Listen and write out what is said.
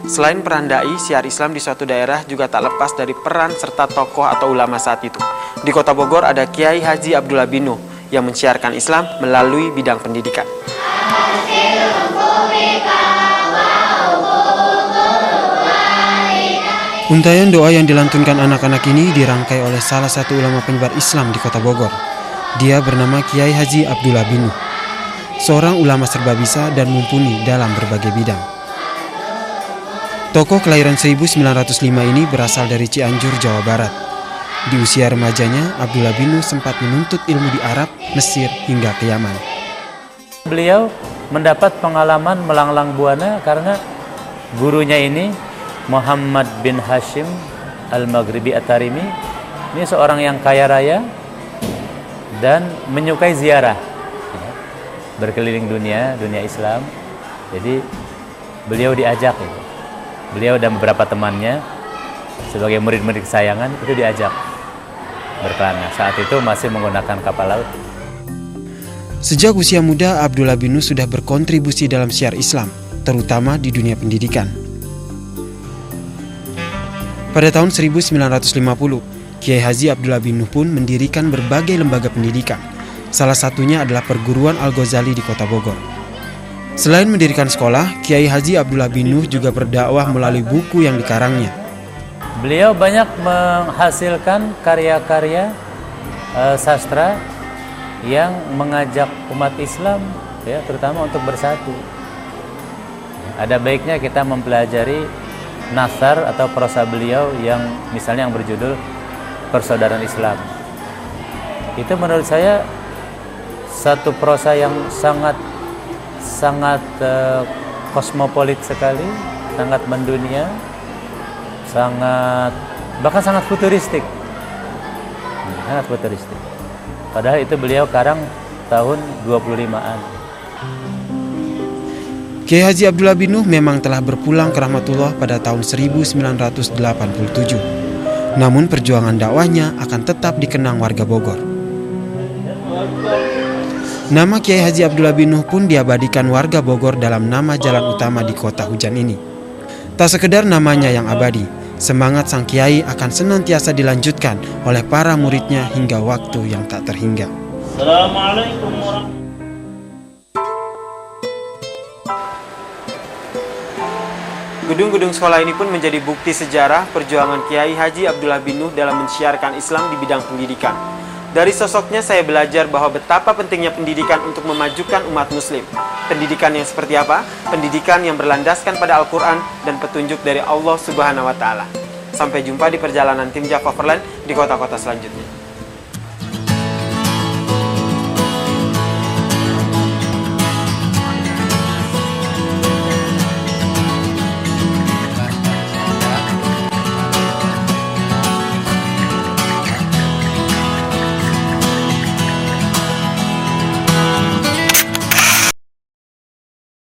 Selain peran dai, syiar Islam di suatu daerah juga tak lepas dari peran serta tokoh atau ulama saat itu. Di Kota Bogor ada Kiai Haji Abdullah bin Nuh yang menciarkan Islam melalui bidang pendidikan. Untayan doa yang dilantunkan anak-anak ini dirangkai oleh salah satu ulama penyebar Islam di Kota Bogor. Dia bernama Kiai Haji Abdullah bin Nuh, seorang ulama serba bisa dan mumpuni dalam berbagai bidang. Tokoh kelahiran 1905 ini berasal dari Cianjur, Jawa Barat. Di usia remajanya, Abdullah bin Nuh sempat menuntut ilmu di Arab, Mesir, hingga ke Yaman. Beliau mendapat pengalaman melanglang buana karena gurunya ini, Muhammad bin Hashim Al-Maghribi At-Tarimi, ini seorang yang kaya raya dan menyukai ziarah, berkeliling dunia Islam. Jadi beliau diajak, beliau dan beberapa temannya sebagai murid-murid kesayangan itu diajak berkelana. Saat itu masih menggunakan kapal laut. Sejak usia muda, Abdullah bin Nuh sudah berkontribusi dalam syiar Islam, terutama di dunia pendidikan. Pada tahun 1950, Kiai Haji Abdullah bin Nuh pun mendirikan berbagai lembaga pendidikan. Salah satunya adalah Perguruan Al-Ghazali di Kota Bogor. Selain mendirikan sekolah, Kiai Haji Abdullah bin Nuh juga berdakwah melalui buku yang dikarangnya. Beliau banyak menghasilkan karya-karya sastra yang mengajak umat Islam, terutama untuk bersatu. Ada baiknya kita mempelajari nasar atau prosa beliau yang misalnya yang berjudul Persaudaraan Islam. Itu menurut saya satu prosa yang sangat kosmopolit sekali, sangat mendunia, bahkan sangat futuristik. Sangat futuristik. Padahal itu beliau karang tahun 25-an. Kiai Haji Abdullah bin Nuh memang telah berpulang ke rahmatullah pada tahun 1987. Namun perjuangan dakwahnya akan tetap dikenang warga Bogor. Nama Kiai Haji Abdullah bin Nuh pun diabadikan warga Bogor dalam nama jalan utama di kota hujan ini. Tak sekedar namanya yang abadi, semangat sang kiai akan senantiasa dilanjutkan oleh para muridnya hingga waktu yang tak terhingga. Assalamualaikum warahmatullahi. Gedung-gedung sekolah ini pun menjadi bukti sejarah perjuangan Kiai Haji Abdullah bin Nuh dalam menciarkan Islam di bidang pendidikan. Dari sosoknya saya belajar bahwa betapa pentingnya pendidikan untuk memajukan umat muslim. Pendidikan yang seperti apa? Pendidikan yang berlandaskan pada Al-Quran dan petunjuk dari Allah Subhanahu wa Ta'ala. Sampai jumpa di perjalanan tim Java Overland di kota-kota selanjutnya.